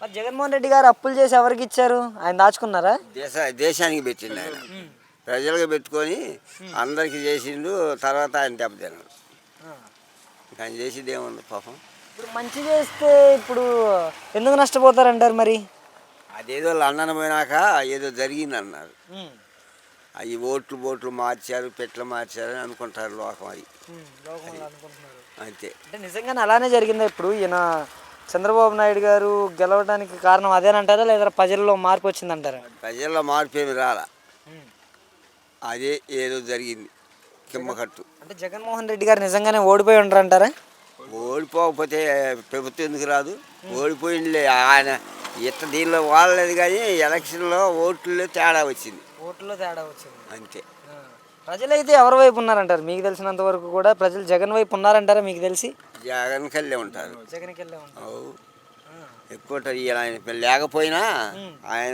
మరి జగన్మోహన్ రెడ్డి గారు అప్పులు చేసి ఎవరికి ఇచ్చారు? ఆయన దాచుకున్నారా? దేశానికి పెట్టిండు ఆయన. ప్రజలకు పెట్టుకొని అందరికి చేసిండు. తర్వాత ఆయన దెబ్బతిన్నాడు. ఆయన చేసింది ఏముంది పాపం. ఇప్పుడు మంచి చేస్తే ఇప్పుడు ఎందుకు నష్టపోతారంటారు మరి? అదేదో లండన్ పోయినాక ఏదో జరిగింది అన్నారు. అవి ఓట్లు మార్చారు, పెట్లు మార్చారు అని అనుకుంటారు లోకం. అది అంతే. అంటే నిజంగానే అలానే జరిగిందా? ఇప్పుడు ఈయన చంద్రబాబు నాయుడు గారు గెలవడానికి కారణం అదేనంటారా, లేదా ప్రజల్లో మార్పు వచ్చిందంటారా? ప్రజల్లో మార్పు ఏమి రాలా, అదే ఏదో జరిగింది కిమ్మకట్టు. అంటే జగన్మోహన్ రెడ్డి గారు నిజంగానే ఓడిపోయి ఉంటారంటారా? ఓడిపోకపోతే ప్రభుత్వం ఎందుకు రాదు? ఓడిపోయిందిలే ఆయన. దీనిలో వాడలేదు కానీ ఎలక్షన్లో ఓట్లలో తేడా వచ్చింది. ఓట్లలో తేడా వచ్చింది అంతే. ప్రజలైతే ఎవరి వైపు ఉన్నారంటారు? మీకు తెలిసినంత వరకు కూడా ప్రజలు జగన్ వైపు ఉన్నారంటారా? మీకు తెలిసి జగన్ కల్లే ఉంటారు. జగన్ కెళ్ళే ఉంటారు. ఎక్కువ ఆయన లేకపోయినా ఆయన